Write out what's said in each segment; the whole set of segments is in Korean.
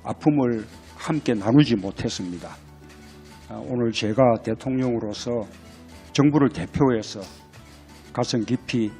아픔을 함께 나누지 못했습니다. 오늘 제가 대통령으로서 정부를 대표해서 가슴 깊이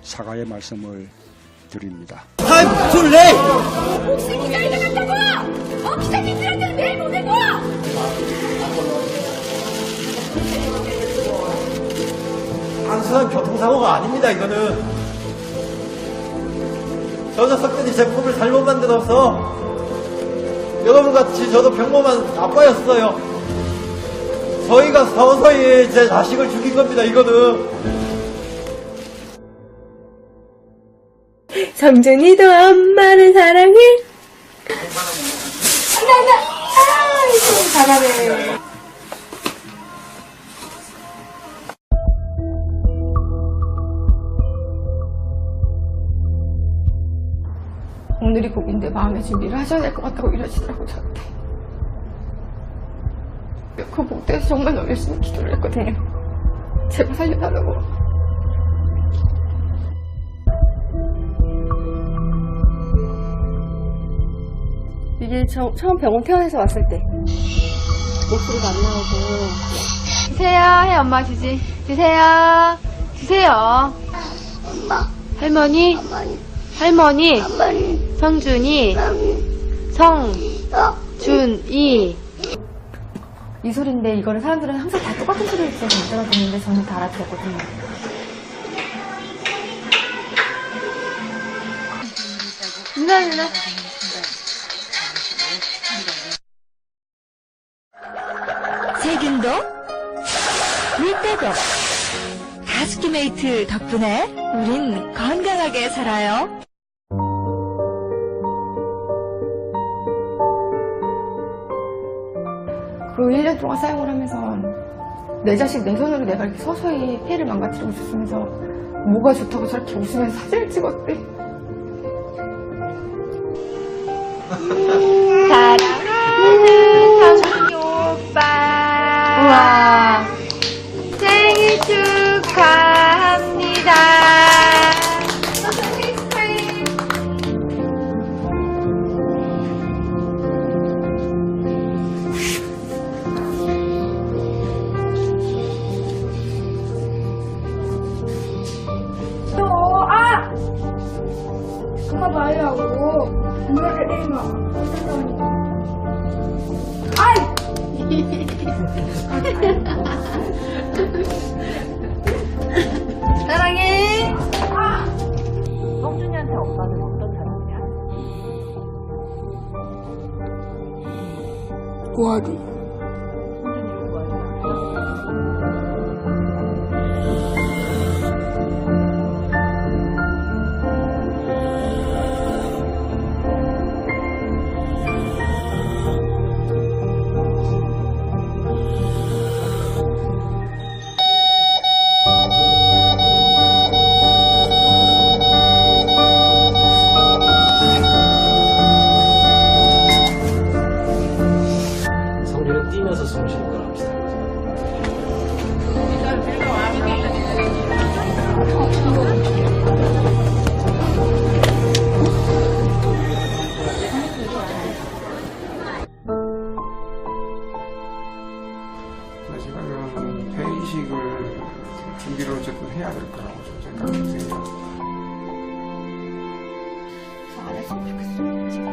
사과의 말씀을 드립니다. Time too late! 혹시 기자회견 한다고! 기자님들한테는 매일 보내고! 단순한 교통사고가 아닙니다, 이거는. 저 녀석들이 제품을 잘못 만들어서 여러분같이 저도 평범한 아빠였어요. 저희가 서서히 제 자식을 죽인 겁니다, 이거는. 성준이도 엄마를 사랑해. 잘하네. 오늘이 곡인데 마음의 준비를 하셔야 될 것 같다고 이러시더라고 저한테. 그 목대에서 정말 너무 열심히 기도를 했거든요. 제발 살려달라고. 이게 처음 병원 퇴원해서 왔을 때 목소리가 안 나오고 주세요 해 엄마 주지 주세요 주세요 엄마, 할머니 할머니, 할머니 성준이 성준이 이 소리인데 이거를 사람들은 항상 다 똑같은 소리를 들어서 못 알아듣는데 저는 다 알아들었거든요. 누나 세균도 물빼고 다스키메이트 덕분에 우린 건강하게 살아요. 그리고 1년 동안 사용을 하면서 내 자식 내 손으로 내가 이렇게 서서히 폐를 망가뜨리고 있으면서 뭐가 좋다고 저렇게 웃으면서 사진을 찍었대. 사랑하는 성준이 오빠 우와 생일 축하합니다. 생일 축하해. 엄마 말라고. 엄마를 이마. 아이! 사랑해. 성준이한테 오빠는 어떤 사람이야? 구하기. 성준은 뛰면서 숨을 쉬는 걸 합시다. 지금은 퇴직을 준비를 어쨌든 해야 될 거라고 저는 생각합니다. 저 안 했으면 좋겠어요. 지금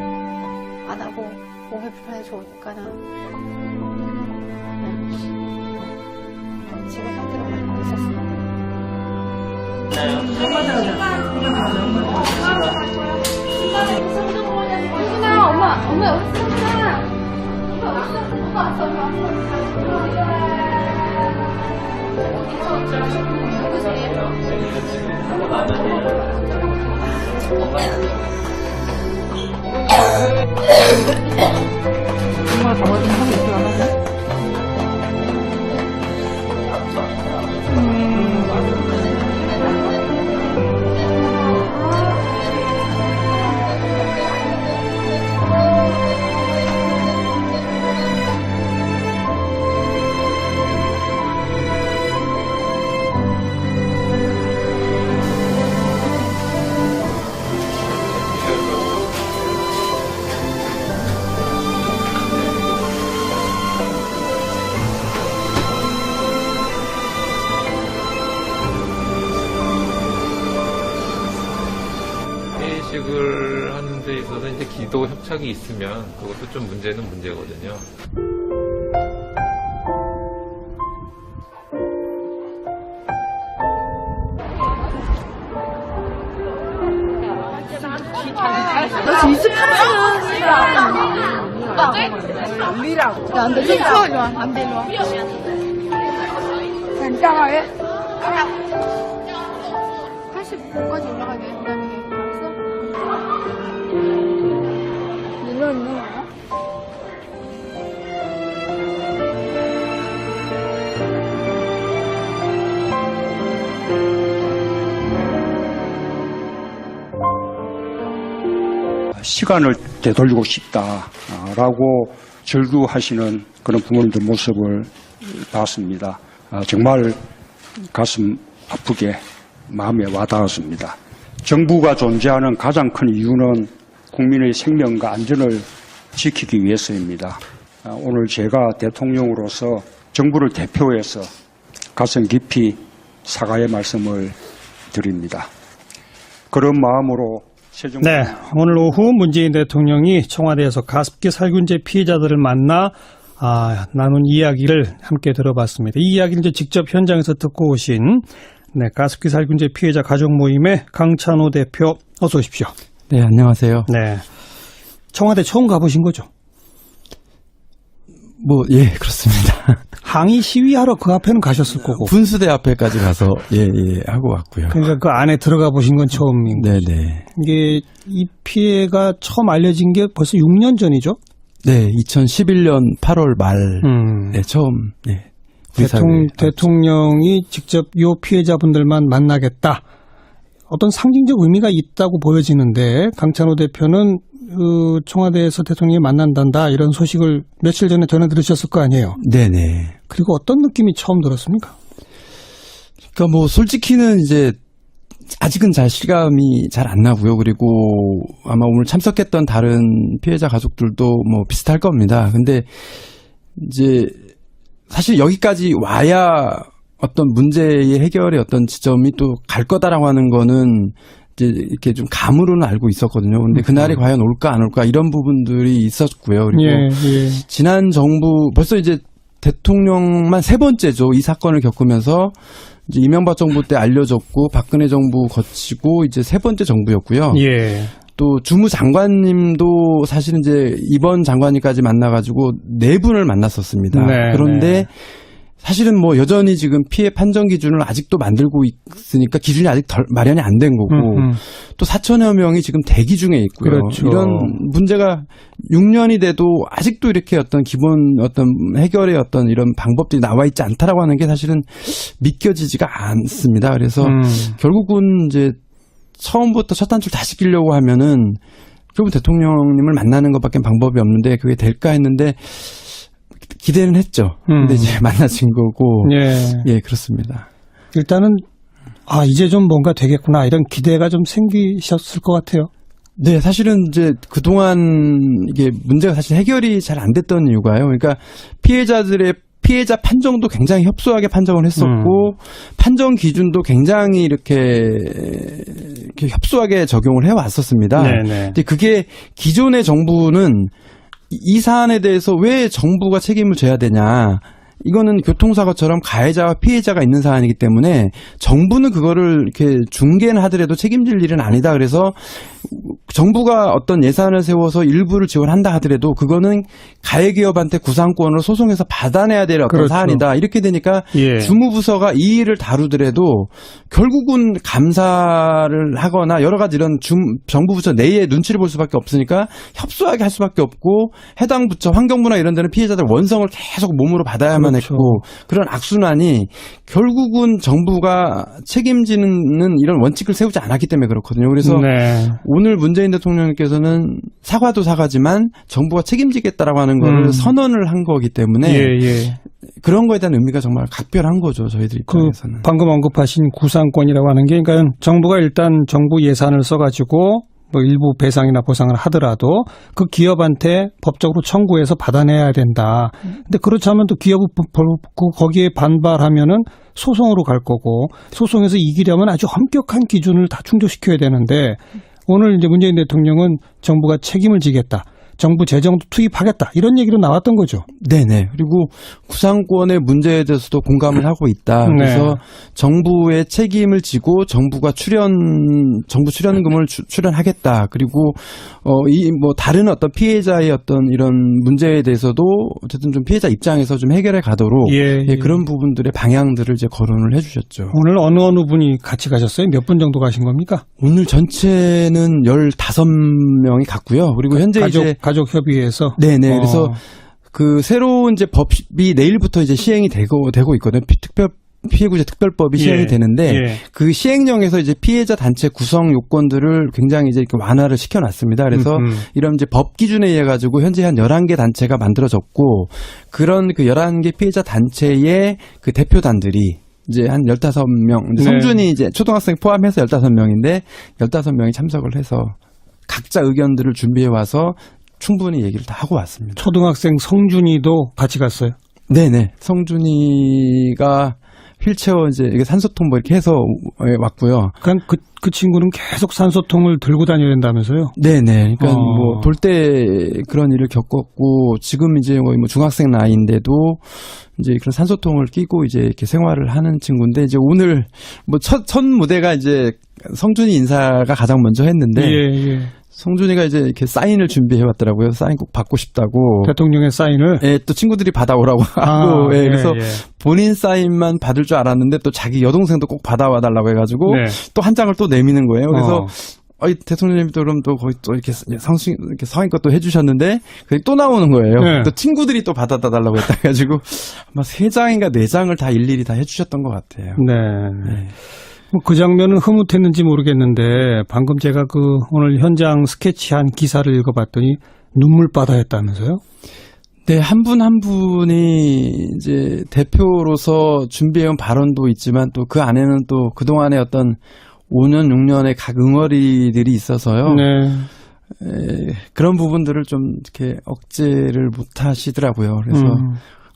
안 하고 몸이 불편해 좋으니까는 지금 상태로만 하고 있었어요. 성준아 엄마 여기 성준아 엄마 왔어. 정말 저번에 하고 있더라고요. 협착이 있으면 그것도 좀 문제는 문제거든요. 시간을 되돌리고 싶다라고 절규하시는 그런 부모님들 모습을 봤습니다. 정말 가슴 아프게 마음에 와닿았습니다. 정부가 존재하는 가장 큰 이유는 국민의 생명과 안전을 지키기 위해서입니다. 오늘 제가 대통령으로서 정부를 대표해서 가슴 깊이 사과의 말씀을 드립니다. 그런 마음으로 네, 오늘 오후 문재인 대통령이 청와대에서 가습기 살균제 피해자들을 만나 나눈 이야기를 함께 들어봤습니다. 이 이야기를 이제 직접 현장에서 듣고 오신 가습기 살균제 피해자 가족 모임의 강찬호 대표, 어서 오십시오. 네, 안녕하세요. 네, 청와대 처음 가보신 거죠? 예, 그렇습니다. 항의 시위하러 그 앞에는 가셨을 거고. 분수대 앞에까지 가서, 하고 왔고요. 그러니까 그 안에 들어가 보신 건 처음인 거죠. 네네. 이게, 이 피해가 처음 알려진 게 벌써 6년 전이죠? 네, 2011년 8월 말, 처음, 대통령이 직접 요 피해자분들만 만나겠다. 어떤 상징적 의미가 있다고 보여지는데, 강찬호 대표는 청와대에서 대통령이 만난단다 이런 소식을 며칠 전에 전해 들으셨을 거 아니에요? 네네. 그리고 어떤 느낌이 처음 들었습니까? 그러니까 솔직히는 이제 아직은 잘 실감이 잘 안 나고요. 그리고 아마 오늘 참석했던 다른 피해자 가족들도 비슷할 겁니다. 근데 이제 사실 여기까지 와야 어떤 문제의 해결의 어떤 지점이 또 갈 거다라고 하는 거는 이제 이렇게 좀 감으로는 알고 있었거든요. 근데 그날이 과연 올까 안 올까 이런 부분들이 있었고요. 그리고 지난 정부 벌써 이제 대통령만 3번째죠. 이 사건을 겪으면서 이제 이명박 정부 때 알려졌고 박근혜 정부 거치고 이제 3번째 정부였고요. 또 주무장관님도 사실은 이제 이번 장관님까지 만나가지고 4분을 만났었습니다. 그런데 사실은 여전히 지금 피해 판정 기준을 아직도 만들고 있으니까 기준이 아직 마련이 안 된 거고 또 4천여 명이 지금 대기 중에 있고요. 그렇죠. 이런 문제가 6년이 돼도 아직도 이렇게 어떤 기본 어떤 해결의 어떤 이런 방법들이 나와 있지 않다라고 하는 게 사실은 믿겨지지가 않습니다. 그래서 결국은 이제 처음부터 첫 단추를 다 시키려고 하면은 결국 대통령님을 만나는 것밖에 방법이 없는데 그게 될까 했는데 기대는 했죠. 근데 이제 만나진 거고. 그렇습니다. 일단은, 이제 좀 뭔가 되겠구나. 이런 기대가 좀 생기셨을 것 같아요. 네, 사실은 이제 그동안 이게 문제가 사실 해결이 잘 안 됐던 이유가요. 그러니까 피해자 판정도 굉장히 협소하게 판정을 했었고, 판정 기준도 굉장히 이렇게 협소하게 적용을 해왔었습니다. 근데 그게 기존의 정부는 이 사안에 대해서 왜 정부가 책임을 져야 되냐. 이거는 교통사고처럼 가해자와 피해자가 있는 사안이기 때문에 정부는 그거를 이렇게 중개는 하더라도 책임질 일은 아니다. 그래서 정부가 어떤 예산을 세워서 일부를 지원한다 하더라도 그거는 가해기업한테 구상권을 소송해서 받아내야 될 어떤 사안이다. 이렇게 되니까 주무부서가 이 일을 다루더라도 결국은 감사를 하거나 여러 가지 이런 정부 부처 내에 눈치를 볼 수밖에 없으니까 협소하게 할 수밖에 없고 해당 부처 환경부나 이런 데는 피해자들 원성을 계속 몸으로 받아야만 했고 그런 악순환이 결국은 정부가 책임지는 이런 원칙을 세우지 않았기 때문에 그렇거든요. 그래서 오늘 문재인 대통령께서는 사과도 사과지만 정부가 책임지겠다라고 하는 거를 선언을 한 거기 때문에 그런 거에 대한 의미가 정말 각별한 거죠. 저희들 입장에서는. 방금 언급하신 구상권이라고 하는 게 그러니까 정부가 일단 정부 예산을 써가지고 일부 배상이나 보상을 하더라도 그 기업한테 법적으로 청구해서 받아내야 된다. 근데 그렇다면 또 기업이 거기에 반발하면은 소송으로 갈 거고 소송에서 이기려면 아주 엄격한 기준을 다 충족시켜야 되는데 오늘 이제 문재인 대통령은 정부가 책임을 지겠다. 정부 재정도 투입하겠다. 이런 얘기로 나왔던 거죠. 네네. 그리고 구상권의 문제에 대해서도 공감을 하고 있다. 그래서 정부의 책임을 지고 정부 출연금을 출연하겠다. 그리고 다른 어떤 피해자의 어떤 이런 문제에 대해서도 어쨌든 좀 피해자 입장에서 좀 해결해 가도록 그런 부분들의 방향들을 이제 거론을 해주셨죠. 오늘 어느 분이 같이 가셨어요? 몇 분 정도 가신 겁니까? 오늘 전체는 15명이 갔고요. 그리고 현재 가족협의회에서. 네네. 그래서 그 새로운 이제 법이 내일부터 이제 시행이 되고 있거든요. 피해구제 특별법이 시행이 되는데 그 시행령에서 이제 피해자 단체 구성 요건들을 굉장히 이제 이렇게 완화를 시켜놨습니다. 그래서 이런 이제 법 기준에 의해 가지고 현재 한 11개 단체가 만들어졌고 그런 그 11개 피해자 단체의 그 대표단들이 이제 한 15명, 성준이 이제 초등학생 포함해서 15명인데 15명이 참석을 해서 각자 의견들을 준비해 와서 충분히 얘기를 다 하고 왔습니다. 초등학생 성준이도 같이 갔어요? 네네. 성준이가 휠체어 이제 산소통 뭐 이렇게 해서 왔고요. 그러니까 그 친구는 계속 산소통을 들고 다녀야 된다면서요? 네네. 그러니까 뭐 돌 때 그런 일을 겪었고 지금 이제 거의 뭐 중학생 나이인데도 이제 그런 산소통을 끼고 이제 이렇게 생활을 하는 친구인데 이제 오늘 뭐 첫 무대가 이제 성준이 인사가 가장 먼저 했는데 성준이가 이제 이렇게 사인을 준비해 왔더라고요. 사인 꼭 받고 싶다고. 대통령의 사인을? 예, 또 친구들이 받아오라고 하고. 그래서 본인 사인만 받을 줄 알았는데 또 자기 여동생도 꼭 받아와 달라고 해가지고 또 한 장을 또 내미는 거예요. 그래서 대통령님이 또 그럼 또 거기 또 이렇게 성인 것도 해주셨는데 그게 또 나오는 거예요. 또 친구들이 또 받아다 달라고 했다 해가지고 아마 3장인가 4장을 다 일일이 다 해주셨던 것 같아요. 네. 그 장면은 흐뭇했는지 모르겠는데 방금 제가 오늘 현장 스케치한 기사를 읽어봤더니 눈물바다였다면서요? 네, 한 분 한 분이 이제 대표로서 준비해온 발언도 있지만 또 그 안에는 또 그동안의 어떤 5년, 6년의 각 응어리들이 있어서요. 그런 부분들을 좀 이렇게 억제를 못 하시더라고요. 그래서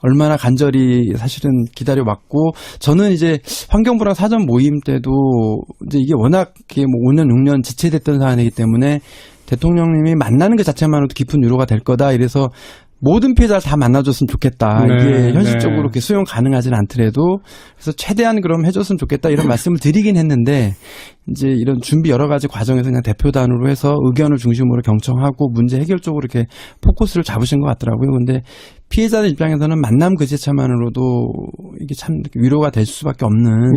얼마나 간절히 사실은 기다려왔고, 저는 이제 환경부랑 사전 모임 때도 이제 이게 워낙 뭐 5년, 6년 지체됐던 사안이기 때문에 대통령님이 만나는 그 자체만으로도 깊은 위로가 될 거다. 이래서 모든 피해자를 다 만나줬으면 좋겠다. 이게 현실적으로 이렇게 수용 가능하진 않더라도 그래서 최대한 그럼 해줬으면 좋겠다 이런 말씀을 드리긴 했는데 이제 이런 준비 여러 가지 과정에서 그냥 대표단으로 해서 의견을 중심으로 경청하고 문제 해결 쪽으로 이렇게 포커스를 잡으신 것 같더라고요. 근데 피해자들 입장에서는 만남 그 자체만으로도 이게 참 위로가 될 수밖에 없는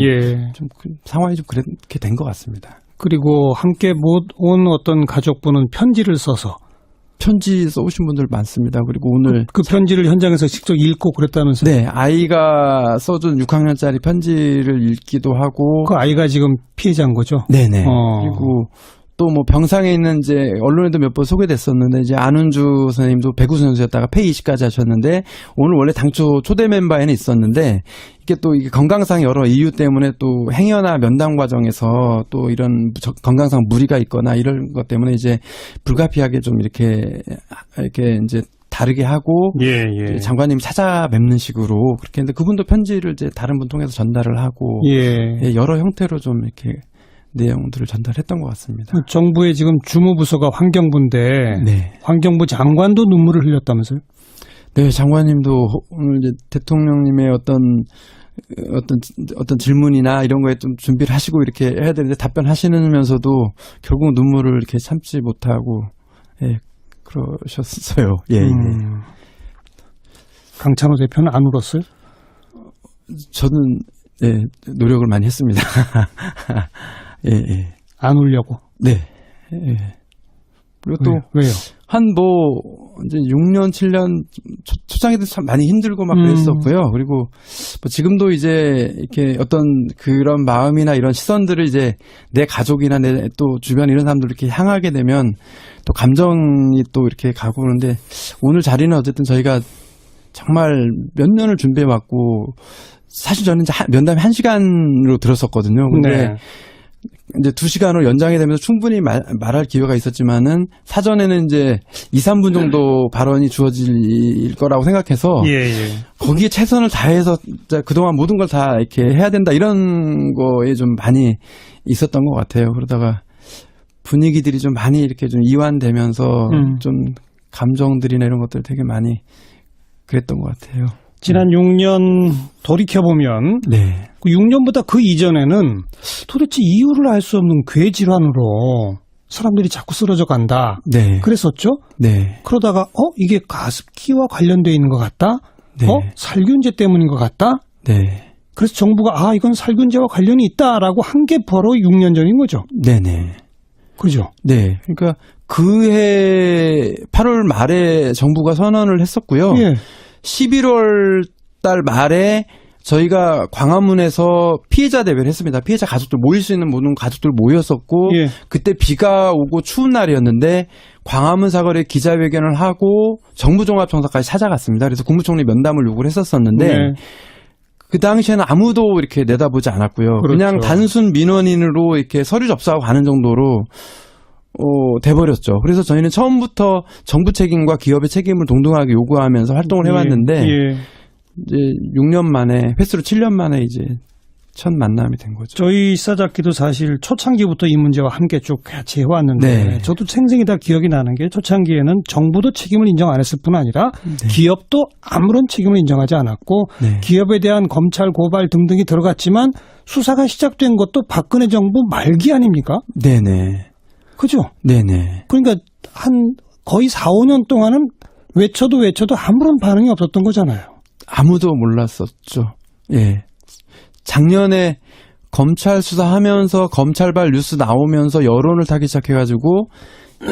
좀 상황이 좀 그렇게 된 것 같습니다. 그리고 함께 못 온 어떤 가족분은 편지를 써서 편지 써오신 분들 많습니다. 그리고 오늘 그 편지를 현장에서 직접 읽고 그랬다면서요? 네, 아이가 써준 6학년짜리 편지를 읽기도 하고 그 아이가 지금 피해자인 거죠? 네네. 그리고 또 뭐 병상에 있는 이제 언론에도 몇 번 소개됐었는데 이제 안은주 선생님도 배구 선수였다가 폐이식까지 하셨는데 오늘 원래 당초 초대 멤버에는 있었는데 이게 또 이게 건강상 여러 이유 때문에 또 행여나 면담 과정에서 또 이런 건강상 무리가 있거나 이런 것 때문에 이제 불가피하게 좀 이렇게 이제 다르게 하고 장관님 찾아뵙는 식으로 그렇게 했는데 그분도 편지를 이제 다른 분 통해서 전달을 하고 여러 형태로 좀 이렇게 내용들을 전달했던 것 같습니다. 정부의 지금 주무부서가 환경부인데 환경부 장관도 눈물을 흘렸다면서요? 네, 장관님도 오늘 이제 대통령님의 어떤 질문이나 이런 거에 좀 준비를 하시고 이렇게 해야 되는데 답변하시면서도 결국 눈물을 이렇게 참지 못하고 그러셨어요. 강찬호 대표는 안 울었어요? 저는 노력을 많이 했습니다. 안 울려고? 네. 그리고 또 왜요? 한 이제 6년, 7년 초창기도 참 많이 힘들고 막 그랬었고요. 그리고 뭐 지금도 이제 이렇게 어떤 그런 마음이나 이런 시선들을 이제 내 가족이나 내 또 주변 이런 사람들 이렇게 향하게 되면 또 감정이 또 이렇게 가고 그러는데 오늘 자리는 어쨌든 저희가 정말 몇 년을 준비해왔고 사실 저는 이제 면담이 1시간으로 들었었거든요. 근데 이제 2시간으로 연장이 되면서 충분히 말할 기회가 있었지만은 사전에는 이제 2, 3분 정도 발언이 주어질 거라고 생각해서 거기에 최선을 다해서 그동안 모든 걸 다 이렇게 해야 된다 이런 거에 좀 많이 있었던 것 같아요. 그러다가 분위기들이 좀 많이 이렇게 좀 이완되면서 좀 감정들이나 이런 것들 되게 많이 그랬던 것 같아요. 지난 6년 돌이켜보면 네. 그 6년보다 그 이전에는 도대체 이유를 알 수 없는 뇌질환으로 사람들이 자꾸 쓰러져 간다. 네. 그랬었죠? 네. 그러다가 이게 가습기와 관련돼 있는 것 같다? 네. 살균제 때문인 것 같다? 네. 그래서 정부가 이건 살균제와 관련이 있다라고 한 게 바로 6년 전인 거죠. 네네. 그죠? 네. 그러니까 그해 8월 말에 정부가 선언을 했었고요. 예. 11월 달 말에 저희가 광화문에서 피해자 대회를 했습니다. 피해자 가족들 모일 수 있는 모든 가족들 모였었고 예. 그때 비가 오고 추운 날이었는데 광화문 사거리에 기자회견을 하고 정부종합청사까지 찾아갔습니다. 그래서 국무총리 면담을 요구를 했었었는데 네. 그 당시에는 아무도 이렇게 내다보지 않았고요. 그렇죠. 그냥 단순 민원인으로 이렇게 서류 접수하고 가는 정도로 돼버렸죠. 그래서 저희는 처음부터 정부 책임과 기업의 책임을 동등하게 요구하면서 활동을 해왔는데 예. 이제 6년 만에 횟수로 7년 만에 이제 첫 만남이 된 거죠. 저희 시사잡기도 사실 초창기부터 이 문제와 함께 쭉 같이 해왔는데 네. 저도 생생히 다 기억이 나는 게 초창기에는 정부도 책임을 인정 안 했을 뿐 아니라 기업도 아무런 책임을 인정하지 않았고 네. 기업에 대한 검찰 고발 등등이 들어갔지만 수사가 시작된 것도 박근혜 정부 말기 아닙니까? 네네. 그죠? 네네. 그러니까 한 거의 4, 5년 동안은 외쳐도 아무런 반응이 없었던 거잖아요. 아무도 몰랐었죠. 예. 작년에 검찰 수사하면서 검찰발 뉴스 나오면서 여론을 타기 시작해가지고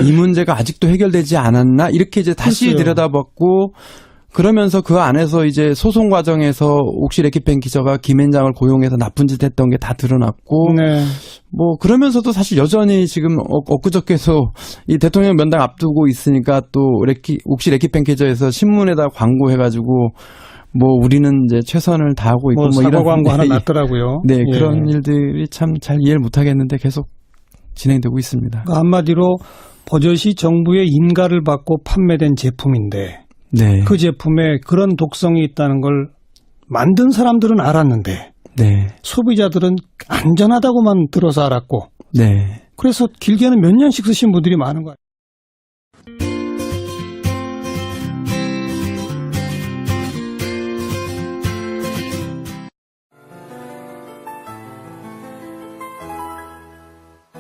이 문제가 아직도 해결되지 않았나 이렇게 이제 다시 글쎄요. 들여다봤고 그러면서 그 안에서 이제 소송 과정에서 옥시 레키펜 기자가 김앤장을 고용해서 나쁜 짓 했던 게 다 드러났고 네. 뭐 그러면서도 사실 여전히 지금 엊그저께도 이 대통령 면담 앞두고 있으니까 또 옥시 레키펜 기자에서 신문에다 광고해가지고 뭐 우리는 이제 최선을 다하고 있고 뭐 사과 이런 광고 하나 났더라고요. 네, 예. 그런 일들이 참 잘 이해를 못하겠는데 계속 진행되고 있습니다. 그러니까 한마디로 버젓이 정부의 인가를 받고 판매된 제품인데 네, 그 제품에 그런 독성이 있다는 걸 만든 사람들은 알았는데 네, 소비자들은 안전하다고만 들어서 알았고 네. 그래서 길게는 몇 년씩 쓰신 분들이 많은 거예요.